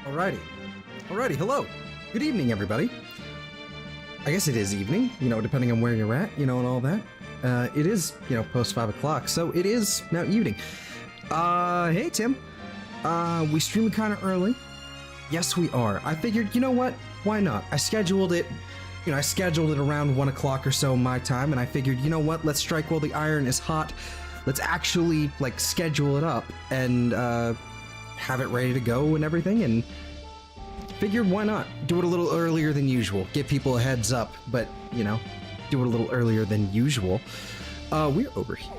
Alrighty. Alrighty, hello. Good evening, everybody. I guess it is evening, you know, depending on where you're at, you know, and all that. It is, you know, post 5 o'clock, so it is now evening. Hey, Tim. We streamed kind of early. Yes, we are. I figured, you know what? Why not? I scheduled it around 1 o'clock or so my time, and I figured, you know what? Let's strike while the iron is hot. Let's actually, like, schedule it up and, have it ready to go and everything, and figured why not? Do it a little earlier than usual. Give people a heads up, but, you know, do it a little earlier than usual. We're over here.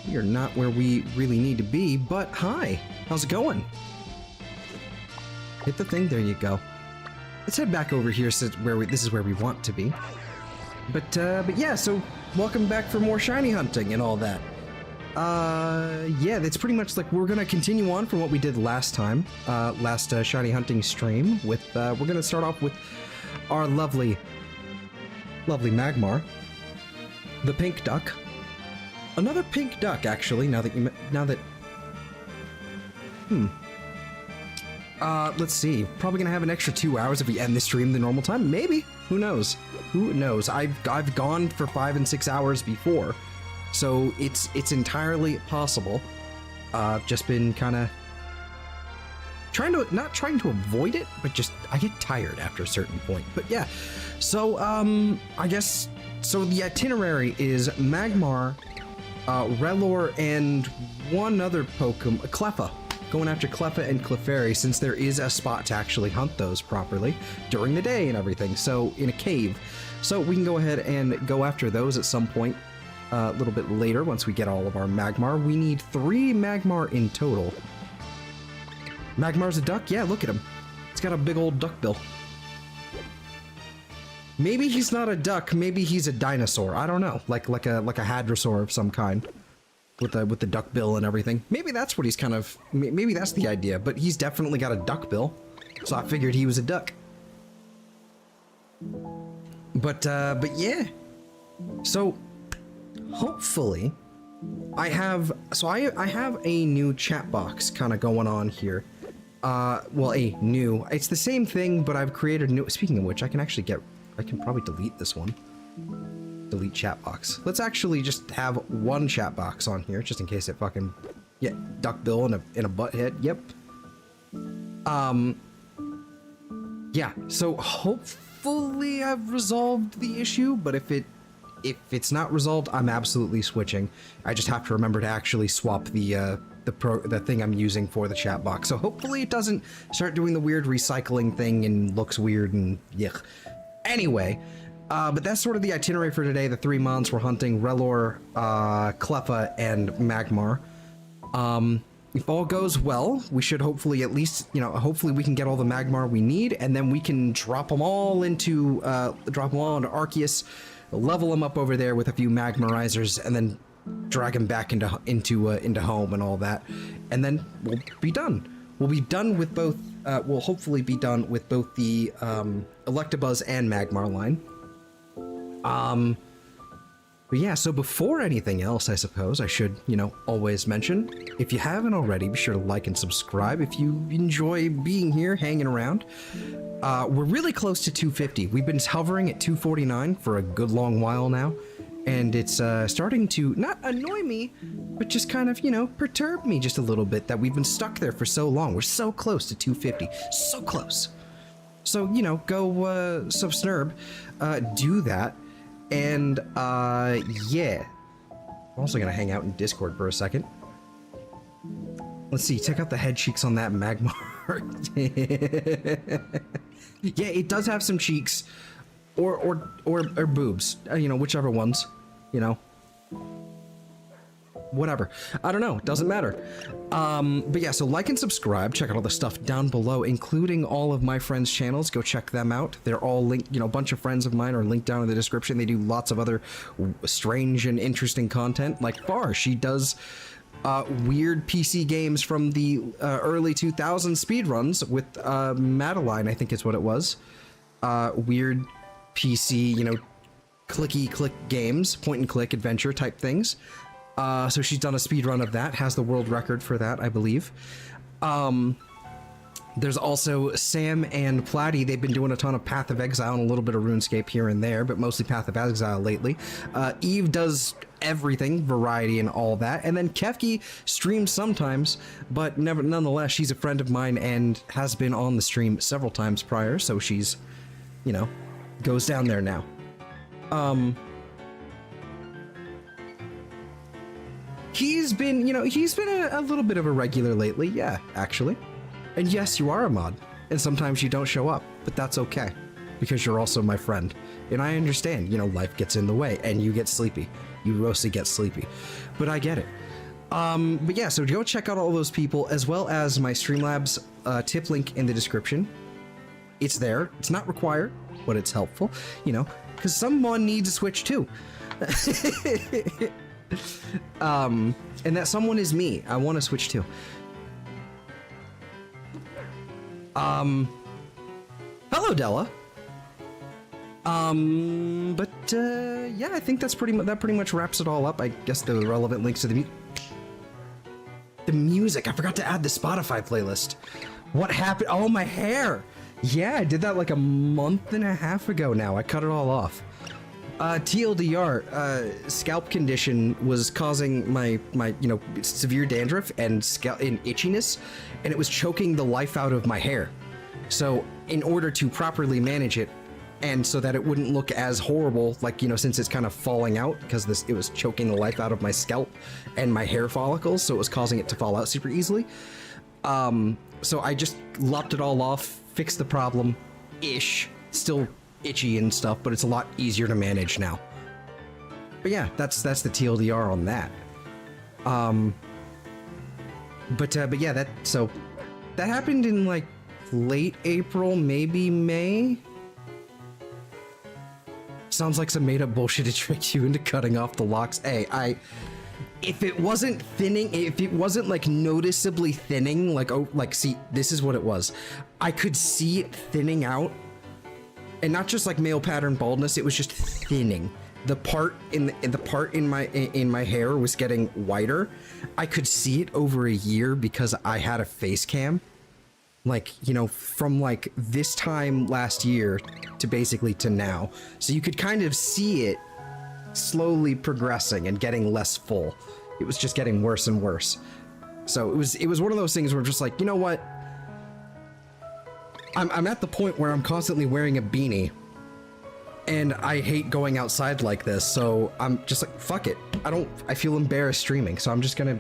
We are not where we really need to be, but hi, how's it going? Hit the thing, there you go. Let's head back over here since this is where we want to be. But yeah, so welcome back for more shiny hunting and all that. Yeah, that's pretty much like we're gonna continue on from what we did last time, last shiny hunting stream with, we're gonna start off with our lovely Magmar, the pink duck. Another pink duck, actually, let's see, probably gonna have an extra 2 hours if we end the stream the normal time, maybe, who knows, I've gone for 5 and 6 hours before. So it's entirely possible. I've just been kind of not trying to avoid it, but just I get tired after a certain point. But yeah, so I guess so. The itinerary is Magmar, Relor, and one other Pokemon, Cleffa. Going after Cleffa and Clefairy, since there is a spot to actually hunt those properly during the day and everything. So in a cave, so we can go ahead and go after those at some point. A little bit later, once we get all of our Magmar. We need 3 Magmar in total. Magmar's a duck? Yeah, look at him. He's got a big old duck bill. Maybe he's not a duck, maybe he's a dinosaur. I don't know. Like a hadrosaur of some kind. With the duck bill and everything. Maybe that's what he's kind of, maybe that's the idea, but he's definitely got a duck bill. So I figured he was a duck. But yeah. So hopefully, I have a new chat box kind of going on here. Well, it's the same thing, but I've created a new, speaking of which, I can probably delete this one. Delete chat box. Let's actually just have one chat box on here, just in case it fucking, yeah, duck bill in a butt head, yep. Yeah, so hopefully I've resolved the issue, but if it's not resolved, I'm absolutely switching. I just have to remember to actually swap the thing I'm using for the chat box. So hopefully it doesn't start doing the weird recycling thing and looks weird and yuck. Anyway, but that's sort of the itinerary for today. The 3 mons we're hunting: Relor, Cleffa, and Magmar. If all goes well, we should hopefully at least, you know, hopefully we can get all the Magmar we need, and then we can drop them all into Arceus. Level them up over there with a few Magmarizers, and then drag them back into home and all that, and then we'll be done. We'll be done with both. We'll hopefully be done with both the Electabuzz and Magmar line. But yeah, so before anything else, I suppose I should, you know, always mention, if you haven't already, be sure to like and subscribe if you enjoy being here, hanging around. We're really close to 250. We've been hovering at 249 for a good long while now, and it's starting to not annoy me, but just kind of, you know, perturb me just a little bit that we've been stuck there for so long. We're so close to 250, so close. So, you know, go subsnurb, do that, and yeah. I'm also gonna hang out in Discord for a second. Let's see, check out the head cheeks on that Magmar. Yeah, it does have some cheeks, or boobs, you know, whichever ones, you know, whatever. I don't know, doesn't matter. But yeah, so like and subscribe, check out all the stuff down below, including all of my friends' channels. Go check them out. They're all linked, you know, a bunch of friends of mine are linked down in the description. They do lots of other strange and interesting content, like Far. She does weird PC games from the early 2000s speedruns with Madeline, I think is what it was. Weird PC, you know, clicky click games, point and click adventure type things. So she's done a speed run of that, has the world record for that, I believe. There's also Sam and Platy. They've been doing a ton of Path of Exile and a little bit of RuneScape here and there, but mostly Path of Exile lately. Eve does everything, variety and all that. And then Kefki streams sometimes, but nonetheless, she's a friend of mine and has been on the stream several times prior, so she's, you know, goes down there now. He's been, you know, he's been a little bit of a regular lately, yeah, actually. And yes, you are a mod, and sometimes you don't show up, but that's okay, because you're also my friend. And I understand, you know, life gets in the way, and you get sleepy. You mostly get sleepy, but I get it. But yeah, so go check out all those people, as well as my Streamlabs tip link in the description. It's there. It's not required, but it's helpful, you know, because someone needs a Switch too. And that someone is me. I want to Switch too. Hello, Della. Yeah, I think that's that pretty much wraps it all up. I guess the relevant links to the music. I forgot to add the Spotify playlist. What happened? Oh, my hair. Yeah, I did that like a month and a half ago now. I cut it all off. TLDR, scalp condition was causing my you know, severe dandruff and itchiness, and it was choking the life out of my hair. So in order to properly manage it, and so that it wouldn't look as horrible, like, you know, since it's kind of falling out, because it was choking the life out of my scalp and my hair follicles, so it was causing it to fall out super easily. So I just lopped it all off, fixed the problem-ish, still itchy and stuff, but it's a lot easier to manage now. But yeah, that's the TLDR on that. But yeah, that happened in like late April, maybe May. Sounds like some made up bullshit to trick you into cutting off the locks. Hey, if it wasn't thinning, if it wasn't like noticeably thinning, like, oh, like, see, this is what it was. I could see it thinning out. And not just like male pattern baldness, it was just thinning. The part in my hair was getting whiter. I could see it over a year because I had a face cam. Like, you know, from like this time last year to basically to now. So you could kind of see it slowly progressing and getting less full. It was just getting worse and worse. So it was one of those things where I'm just like, you know what? I'm at the point where I'm constantly wearing a beanie, and I hate going outside like this, so I'm just like, fuck it. I feel embarrassed streaming, so I'm just gonna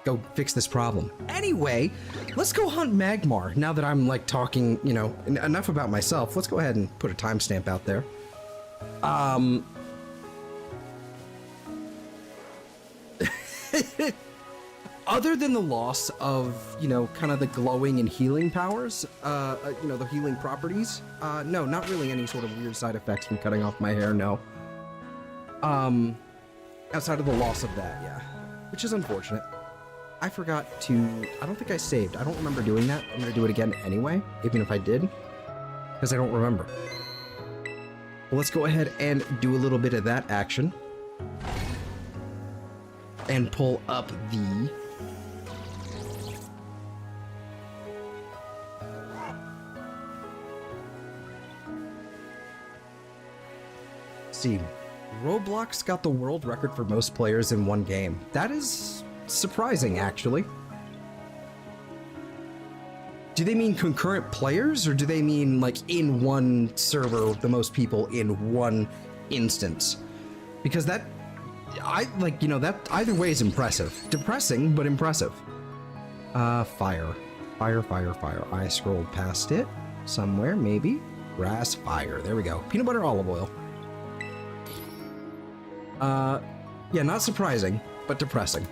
go fix this problem. Anyway, let's go hunt Magmar. Now that I'm like talking, you know, enough about myself, let's go ahead and put a timestamp out there. Other than the loss of, you know, kind of the glowing and healing powers, you know, the healing properties, no, not really any sort of weird side effects from cutting off my hair, no. Outside of the loss of that, yeah. Which is unfortunate. I forgot to, I don't think I saved. I don't remember doing that. I'm gonna do it again anyway, even if I did, because I don't remember. Well, let's go ahead and do a little bit of that action. And pull up the... see, Roblox got the world record for most players in one game. That is surprising, actually. Do they mean concurrent players, or do they mean like in one server the most people in one instance? Because that, I like, you know, that either way is impressive. Depressing, but impressive. Fire. I scrolled past it somewhere, maybe. Grass, fire. There we go. Peanut butter, olive oil. Yeah, not surprising, but depressing.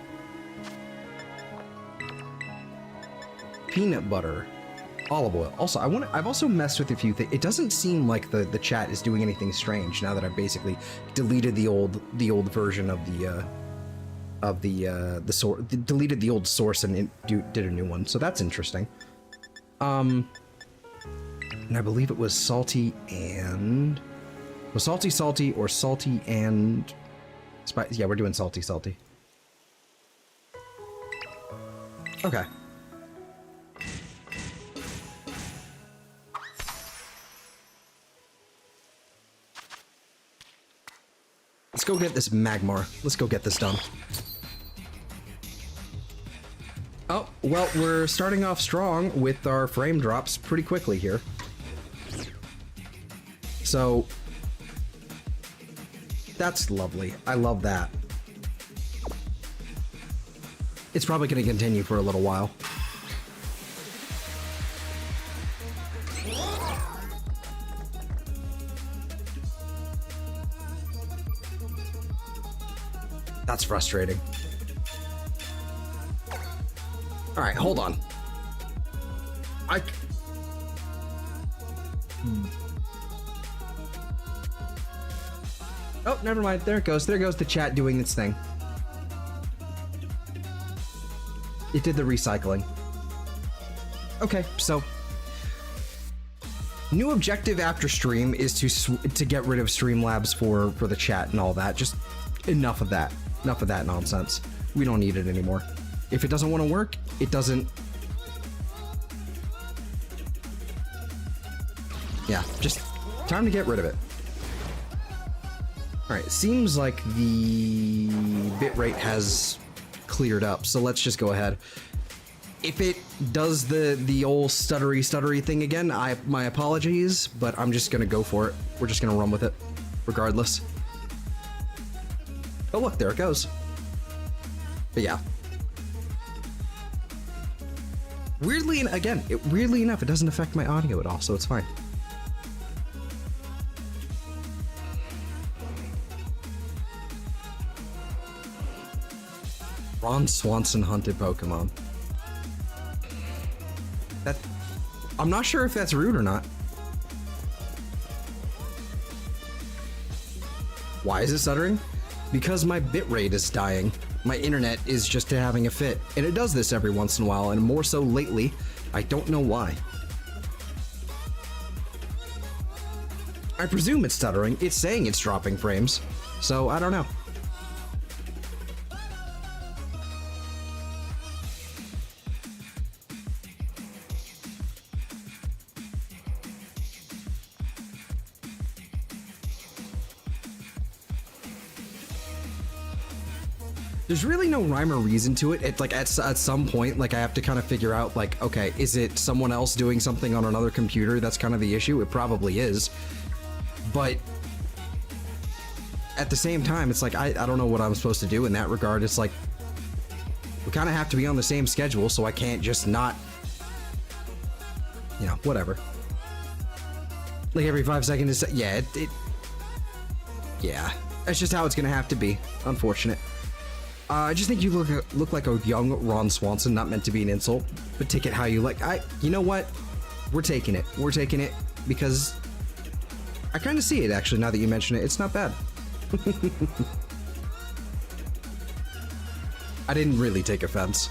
Peanut butter, olive oil. Also, I've also messed with a few things. It doesn't seem like the chat is doing anything strange now that I've basically deleted the old version of deleted the old source and did a new one. So that's interesting. And I believe it was salty and salty or salty and spice. Yeah, we're doing salty. Okay. Let's go get this Magmar. Let's go get this done. Oh, well, we're starting off strong with our frame drops pretty quickly here. So, that's lovely. I love that. It's probably going to continue for a little while. That's frustrating. All right, hold on. Oh, never mind. There it goes. There goes the chat doing its thing. It did the recycling. Okay, so new objective after stream is to get rid of Streamlabs for the chat and all that. Just enough of that. Enough of that nonsense. We don't need it anymore. If it doesn't want to work, it doesn't. Yeah, just time to get rid of it. All right, it seems like the bitrate has cleared up, so let's just go ahead. If it does the old stuttery thing again, my apologies, but I'm just gonna go for it. We're just gonna run with it, regardless. Oh look, there it goes. But yeah. Weirdly enough, it doesn't affect my audio at all, so it's fine. Ron Swanson hunted Pokemon. I'm not sure if that's rude or not. Why is it stuttering? Because my bitrate is dying. My internet is just having a fit, and it does this every once in a while, and more so lately. I don't know why. I presume it's stuttering. It's saying it's dropping frames, so I don't know. There's really no rhyme or reason to it. It's like at some point, like I have to kind of figure out like, okay, is it someone else doing something on another computer? That's kind of the issue. It probably is. But at the same time, it's like, I don't know what I'm supposed to do in that regard. It's like, we kind of have to be on the same schedule, so I can't just not, you know, whatever. Like every 5 seconds, yeah, yeah, that's just how it's gonna have to be. Unfortunate. I just think you look like a young Ron Swanson, not meant to be an insult, but take it how you like. You know what? We're taking it. We're taking it because I kind of see it actually now that you mention it. It's not bad. I didn't really take offense.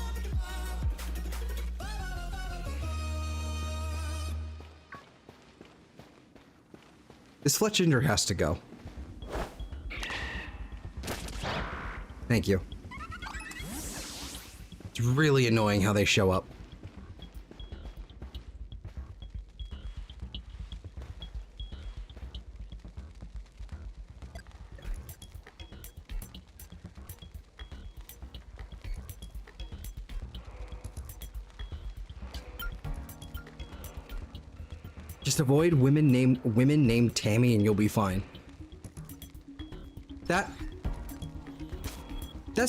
This Fletchinder has to go. Thank you. It's really annoying how they show up. Just avoid women named Tammy and you'll be fine. That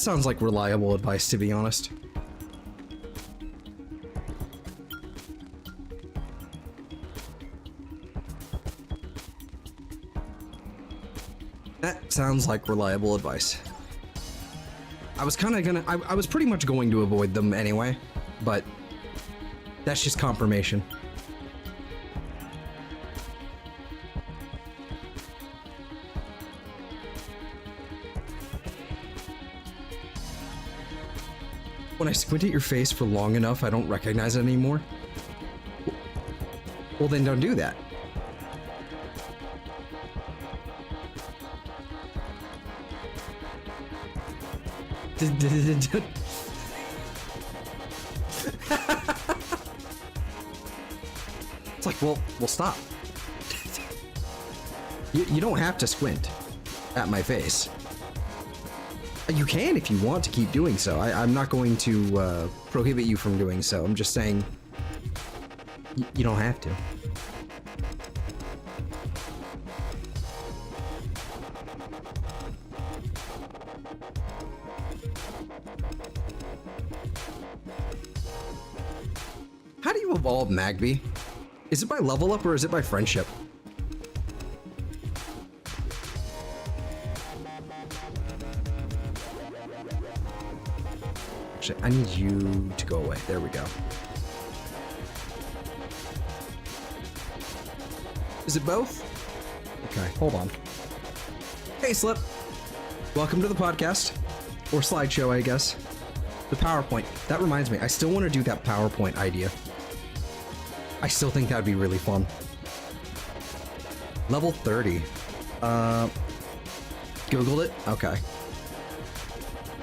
sounds like reliable advice, to be honest. That sounds like reliable advice. I was kind of gonna, I was pretty much going to avoid them anyway, but that's just confirmation. When I squint at your face for long enough, I don't recognize it anymore. Well, then don't do that. It's like, well, stop. You don't have to squint at my face. You can if you want to keep doing so. I'm not going to prohibit you from doing so. I'm just saying you don't have to. How do you evolve Magby? Is it by level up or is it by friendship? Actually, I need you to go away. There we go. Is it both? Okay, hold on. Hey, Slip. Welcome to the podcast. Or slideshow, I guess. The PowerPoint. That reminds me, I still want to do that PowerPoint idea. I still think that'd be really fun. Level 30. Googled it? Okay.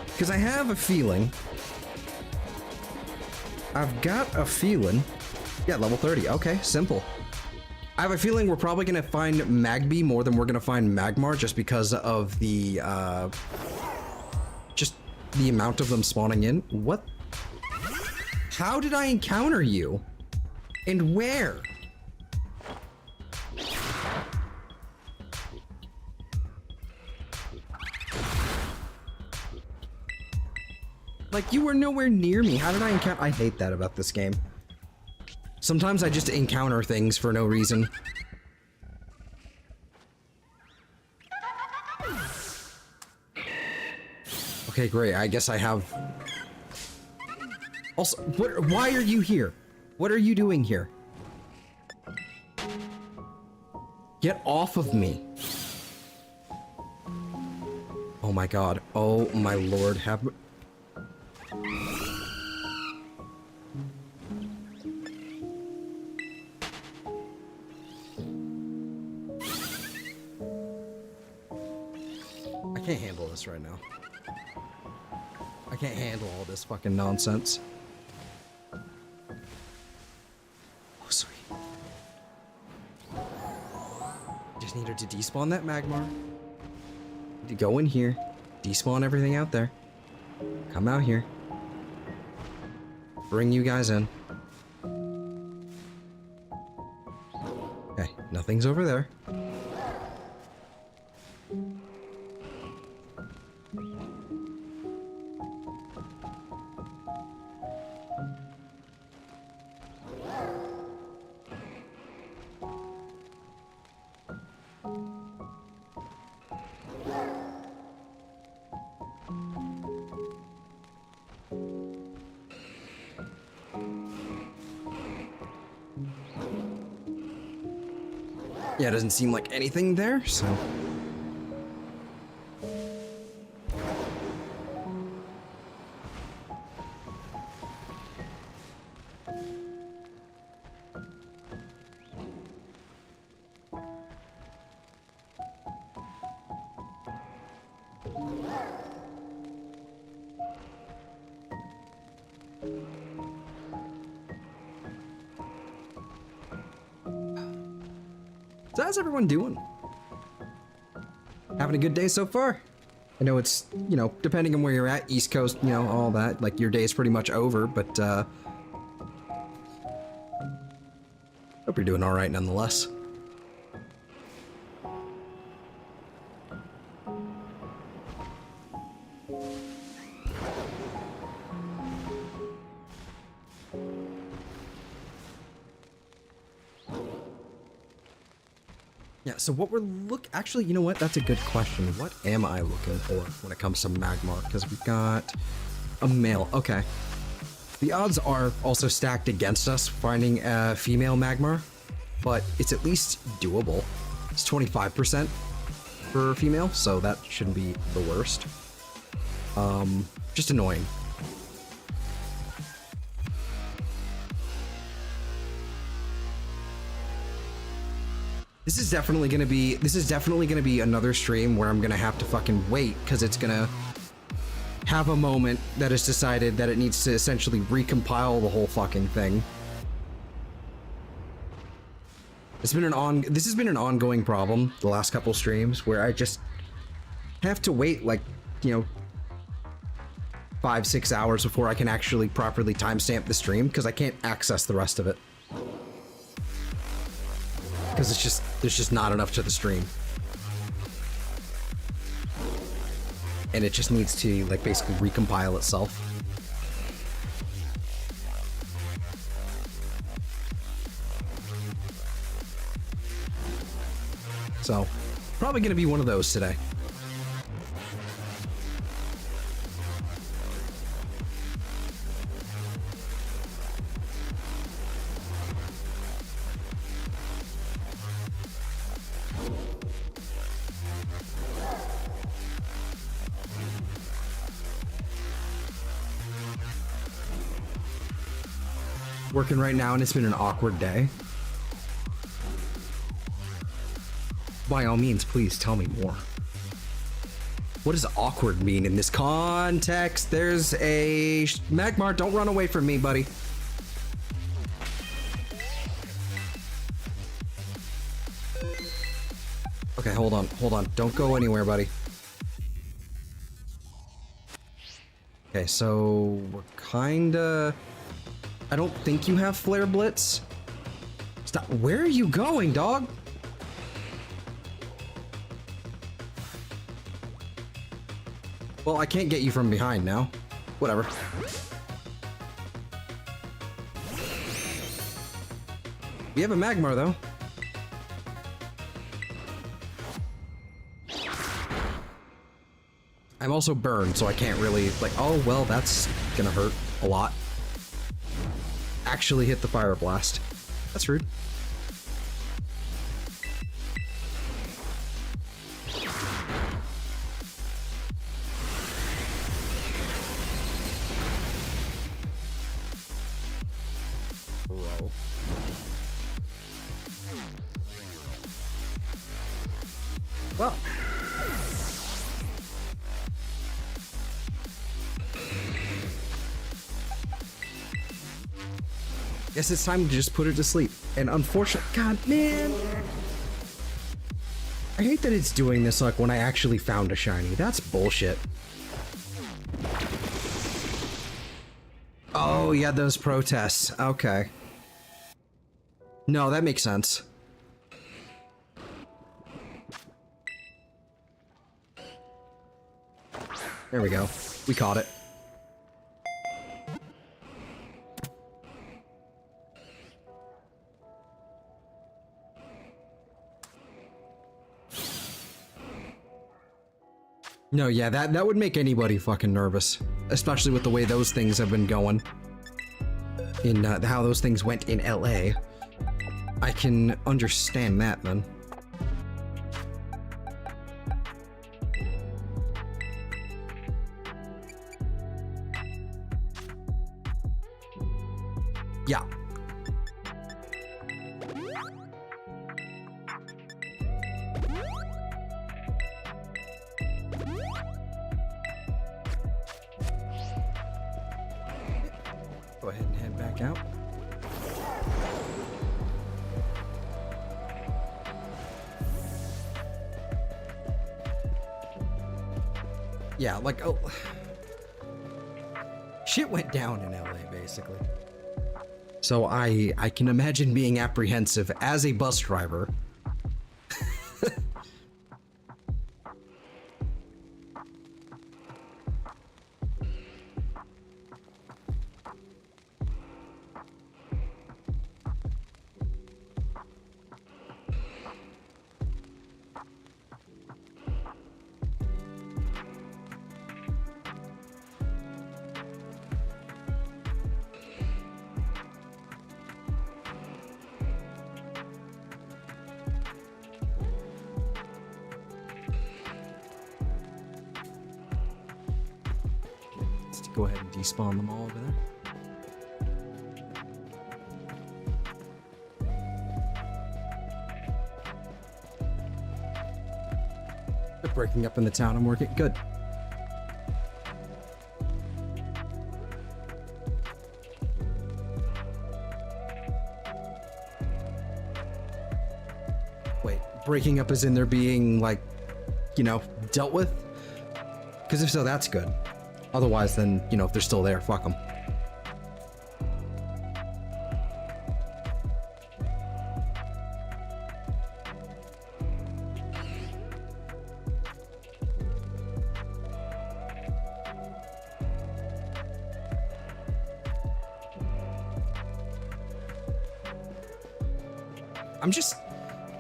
Because I have a feeling... I've got a feeling... Yeah, level 30. Okay, simple. I have a feeling we're probably going to find Magby more than we're going to find Magmar just because of the, just the amount of them spawning in. What? How did I encounter you? And where? Like, you were nowhere near me. How did I encounter? I hate that about this game. Sometimes I just encounter things for no reason. Okay, great. I guess I have... Also, why are you here? What are you doing here? Get off of me. Oh my god. Oh my lord. Have... I can't handle this right now. I can't handle all this fucking nonsense. Oh, sweet. Just need her to despawn that Magmar. Need to go in here, despawn everything out there. Come out here. Bring you guys in. Okay, nothing's over there. Yeah, it doesn't seem like anything there, so... So how's everyone doing? Having a good day so far? I know it's, you know, depending on where you're at, East Coast, you know, all that, like your day's pretty much over, but hope you're doing all right nonetheless. Yeah, so what we're actually, you know what? That's a good question. What am I looking for when it comes to Magmar? Because we've got a male. Okay. The odds are also stacked against us finding a female Magmar, but it's at least doable. It's 25% for female, so that shouldn't be the worst. Just annoying. This is definitely gonna be another stream where I'm gonna have to fucking wait, because it's gonna have a moment that has decided that it needs to essentially recompile the whole fucking thing. This has been an ongoing problem the last couple streams where I just have to wait, like, you know, 5-6 hours before I can actually properly timestamp the stream, because I can't access the rest of it. Because there's just not enough to the stream. And it just needs to, like, basically recompile itself. So, probably gonna be one of those today. Working right now, and it's been an awkward day. By all means, please tell me more. What does awkward mean in this context? There's a Magmar. Don't run away from me, buddy. Okay, hold on. Don't go anywhere, buddy. Okay, so we're kinda... I don't think you have Flare Blitz. Stop. Where are you going, dog? Well, I can't get you from behind now. Whatever. We have a Magmar, though. I'm also burned, so I can't really, like, oh, well, that's gonna hurt a lot. Actually hit the Fire Blast. That's rude. Bro. Well. Guess it's time to just put it to sleep. And unfortunately, God, man. I hate that it's doing this like when I actually found a shiny. That's bullshit. Oh, yeah, those protests. Okay. No, that makes sense. There we go. We caught it. No, yeah, that would make anybody fucking nervous. Especially with the way those things have been going. In how those things went in LA. I can understand that, man. Yeah. Go ahead and head back out. Yeah, like, oh... shit went down in LA, basically. So I can imagine being apprehensive as a bus driver. Go ahead and despawn them all over there. They're breaking up in the town I'm working. Good. Wait, breaking up as in they're being, like, you know, dealt with? Because if so, that's good. Otherwise, then, you know, if they're still there, fuck them.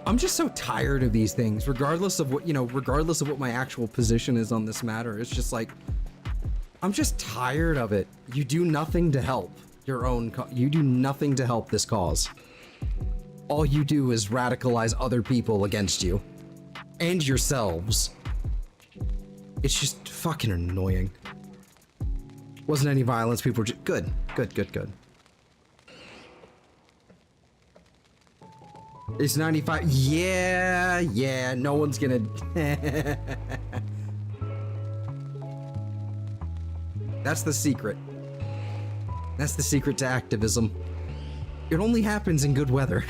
I'm just so tired of these things, regardless of what, you know, regardless of what my actual position is on this matter. It's just like, I'm just tired of it. You do nothing to help your own, you do nothing to help this cause. All you do is radicalize other people against you. And yourselves. It's just fucking annoying. Wasn't any violence, people were just, good. It's 95. Yeah, no one's gonna. That's the secret. That's the secret to activism. It only happens in good weather.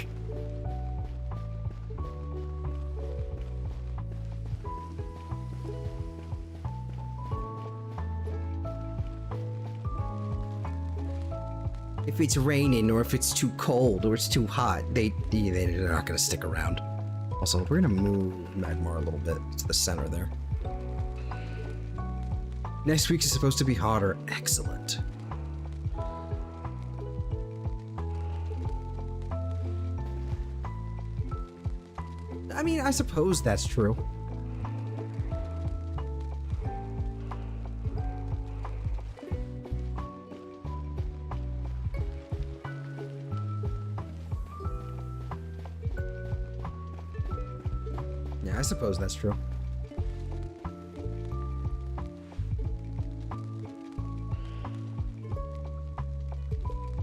If it's raining, or if it's too cold, or it's too hot, they're not gonna stick around. Also, we're gonna move Magmar a little bit to the center there. Next week is supposed to be hotter. Excellent. I mean, I suppose that's true. I suppose that's true.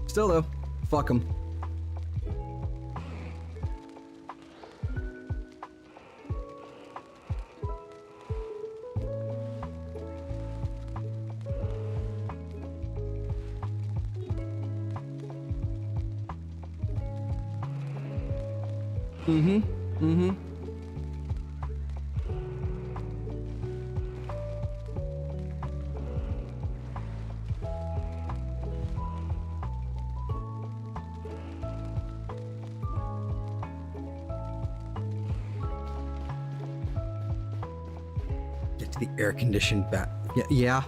Still though, fuck them. Get to the air-conditioned bat. Yeah.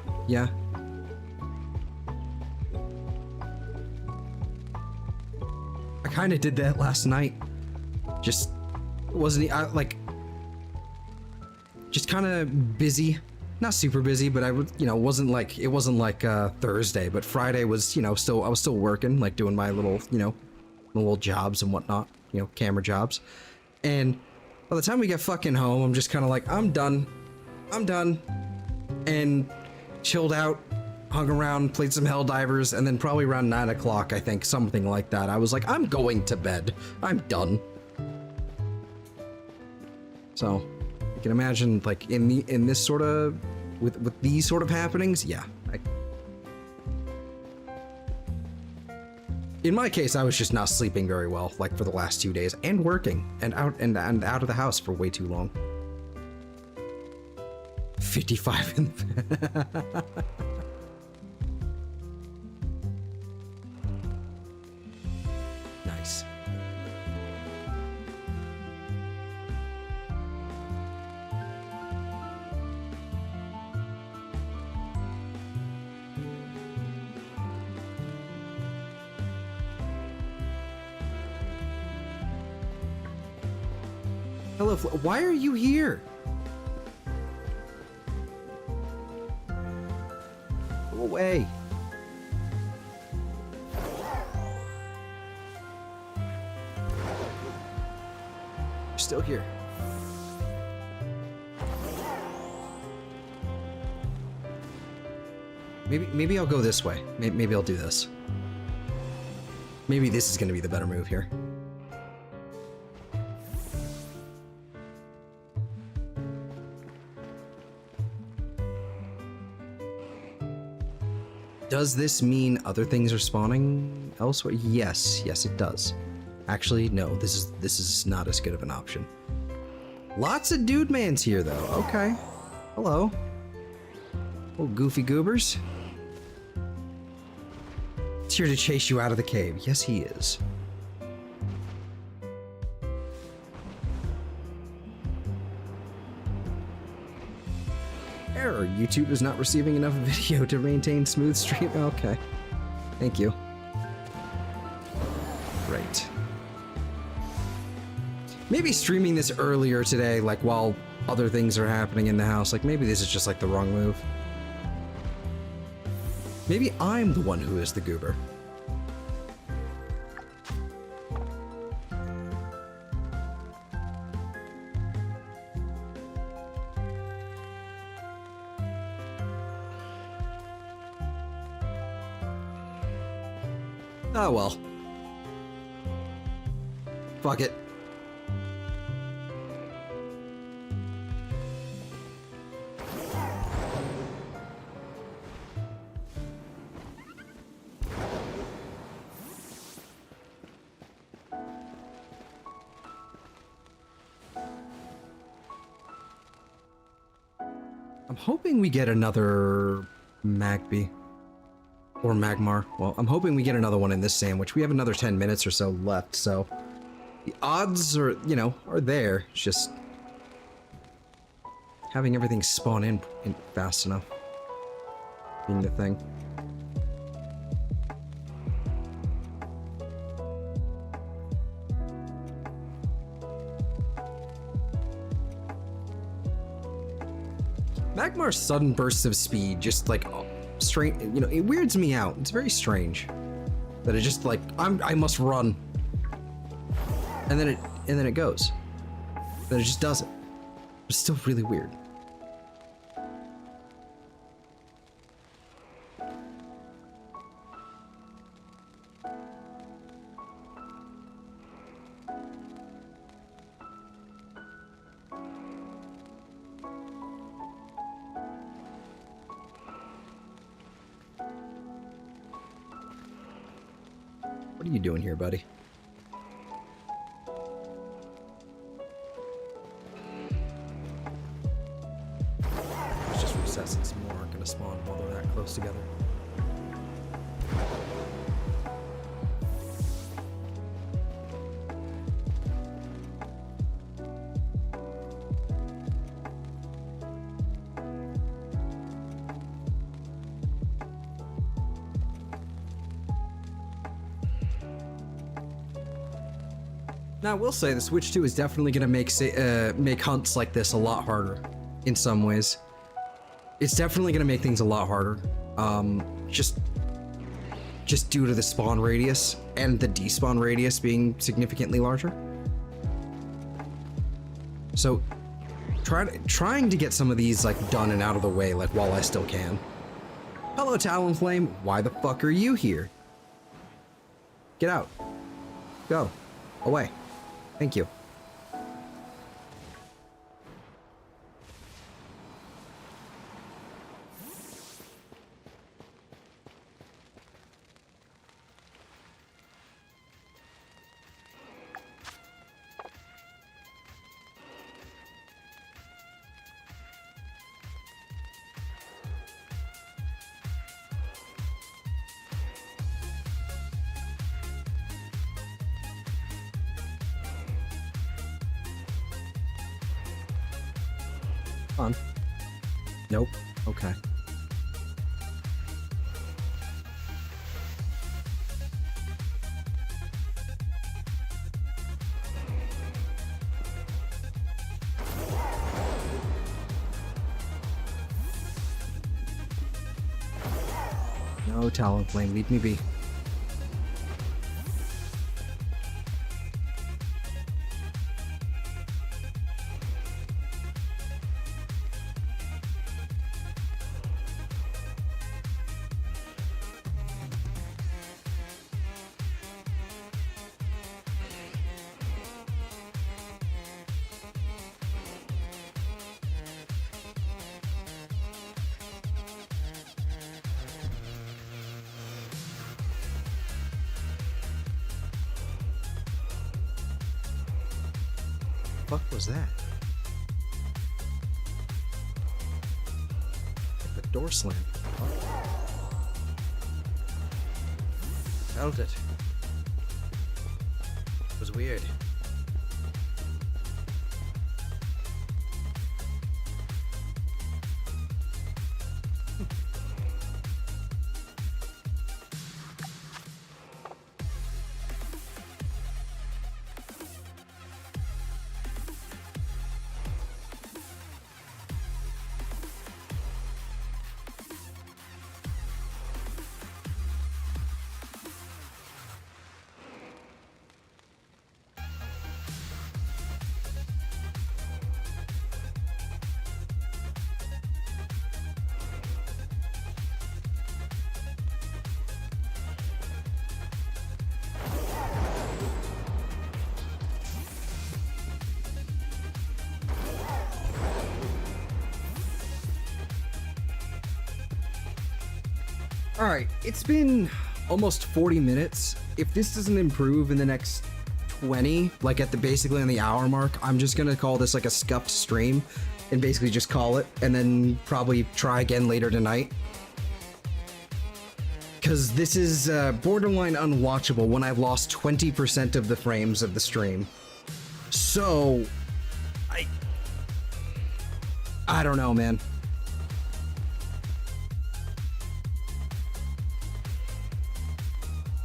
I kind of did that last night. Just wasn't like just kind of busy. Not super busy, but I would, you know, wasn't like Thursday, but Friday was, you know, I was still working, like doing my little, you know, little jobs and whatnot, you know, camera jobs. And by the time we get fucking home, I'm just kind of like, I'm done, and chilled out, hung around, played some Helldivers, and then probably around 9 o'clock, I think, something like that, I was like, I'm going to bed, I'm done. So you can imagine, like, in this sort of, with these sort of happenings, yeah. In my case, I was just not sleeping very well, like, for the last 2 days, and working, and out of the house for way too long. 55 in the Nice. Hello, why are you here? Go away. You're still here. Maybe I'll go this way. Maybe I'll do this. Maybe this is gonna be the better move here. Does this mean other things are spawning elsewhere? Yes, it does. Actually, no, this is not as good of an option. Lots of dude mans here though. Okay. Hello. Oh, goofy goobers. It's here to chase you out of the cave. Yes, he is. Error. YouTube is not receiving enough video to maintain smooth stream. Okay. Thank you. Right. Maybe streaming this earlier today, like while other things are happening in the house, like maybe this is just like the wrong move. Maybe I'm the one who is the goober. Oh well. Fuck it. I'm hoping we get another Magby. Or Magmar. Well, I'm hoping we get another one in this sandwich. We have another 10 minutes or so left, so the odds are, you know, are there. It's just having everything spawn in fast enough being the thing. Magmar's sudden bursts of speed just like strange, you know, it weirds me out. It's very strange that it just like I must run, and then it goes. Then it just does it. It's still really weird. What are you doing here, buddy? Let's just reset since more aren't gonna spawn while they're that close together. Now, I will say the Switch 2 is definitely going to make hunts like this a lot harder in some ways. It's definitely going to make things a lot harder. Just due to the spawn radius and the despawn radius being significantly larger. So, trying to get some of these like done and out of the way like while I still can. Hello, Talonflame. Why the fuck are you here? Get out. Go. Away. Thank you. On. Nope. Okay. No, Talonflame, leave me be. What was that? The door slam. Felt it. It was weird. Alright, it's been almost 40 minutes. If this doesn't improve in the next 20, like at the basically on the hour mark, I'm just gonna call this like a scuffed stream and basically just call it and then probably try again later tonight. Because this is borderline unwatchable when I've lost 20% of the frames of the stream. So, I don't know, man.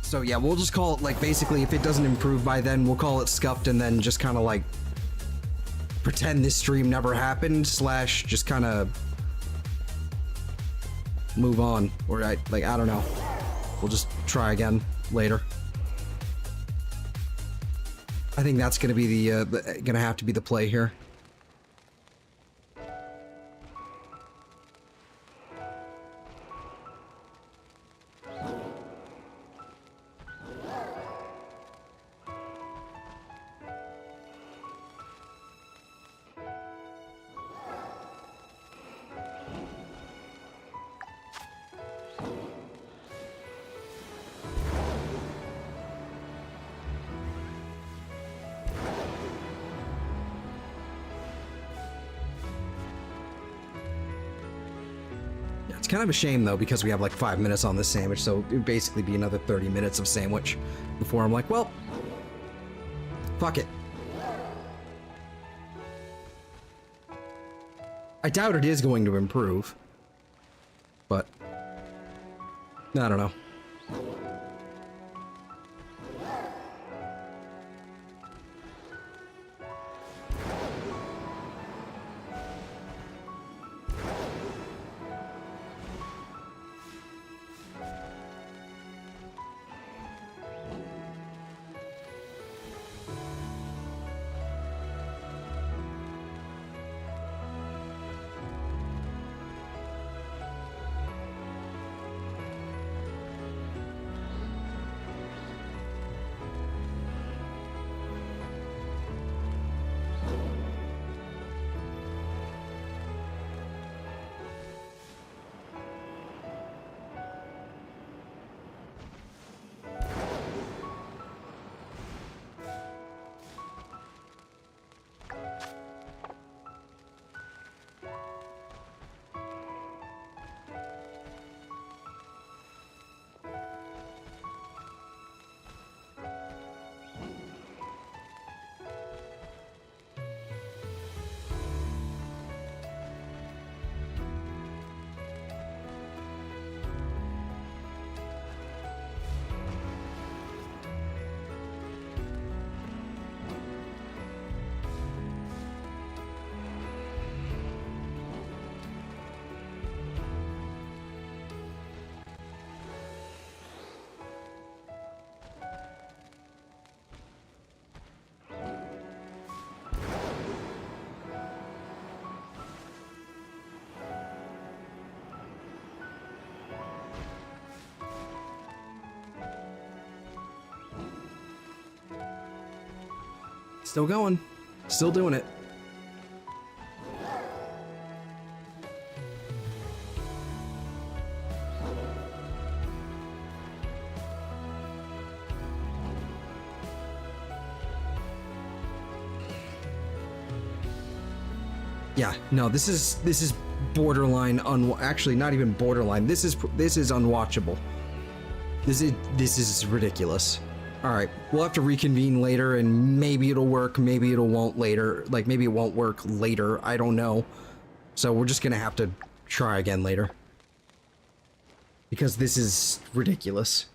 So yeah, we'll just call it, like, basically, if it doesn't improve by then, we'll call it scuffed and then just kind of, like, pretend this stream never happened, slash just kind of move on. Or, I don't know. We'll just try again later. I think that's gonna be gonna have to be the play here. It's kind of a shame, though, because we have like 5 minutes on this sandwich, so it would basically be another 30 minutes of sandwich before I'm like, well, fuck it. I doubt it is going to improve, but I don't know. Still going. Still doing it. Yeah, no, this is borderline actually not even borderline. This is unwatchable. This is ridiculous. All right, we'll have to reconvene later, and maybe it'll work, maybe it won't later. Like, maybe it won't work later, I don't know. So we're just gonna have to try again later. Because this is ridiculous.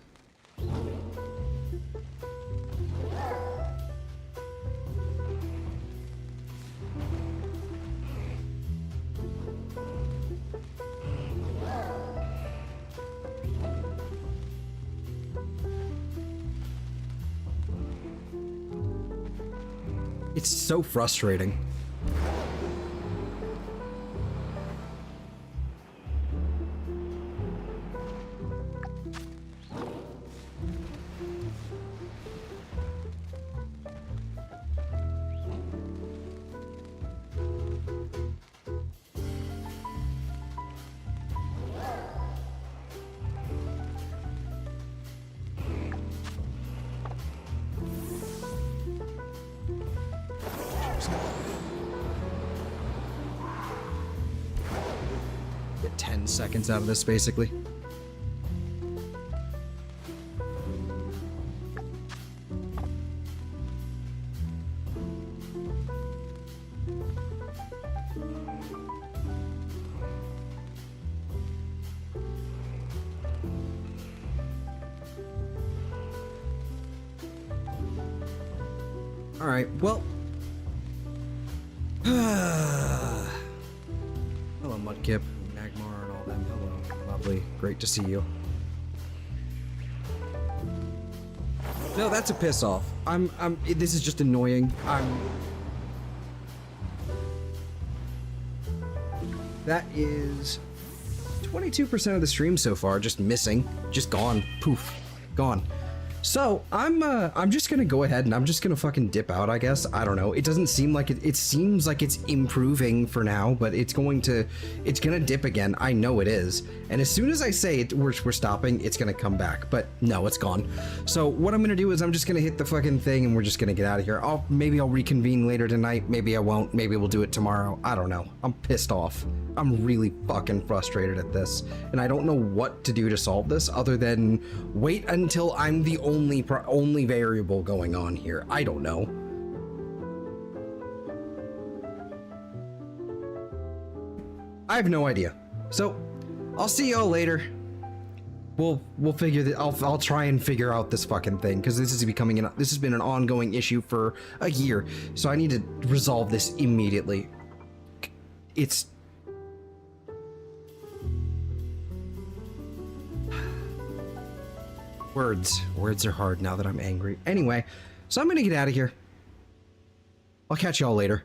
It's so frustrating. Get 10 seconds out of this, basically. All right, well. Hello, Mudkip, Magmar, and all them. Hello, lovely, great to see you. No, that's a piss off. This is just annoying. That is 22% of the stream so far, just missing, just gone, poof, gone. So I'm just gonna go ahead and I'm just gonna fucking dip out, I guess. I don't know. It doesn't seem like it seems like it's improving for now, but it's gonna dip again. I know it is. And as soon as I say it, we're stopping, it's gonna come back. But no, it's gone. So what I'm gonna do is I'm just gonna hit the fucking thing and we're just gonna get out of here. Maybe I'll reconvene later tonight. Maybe I won't. Maybe we'll do it tomorrow. I don't know. I'm pissed off. I'm really fucking frustrated at this, and I don't know what to do to solve this other than wait until I'm the only variable going on here. I don't know. I have no idea. So I'll see y'all later. We'll figure that. I'll try and figure out this fucking thing, because this has been an ongoing issue for a year. So I need to resolve this immediately. It's Words are hard now that I'm angry. Anyway, so I'm gonna get out of here. I'll catch y'all later.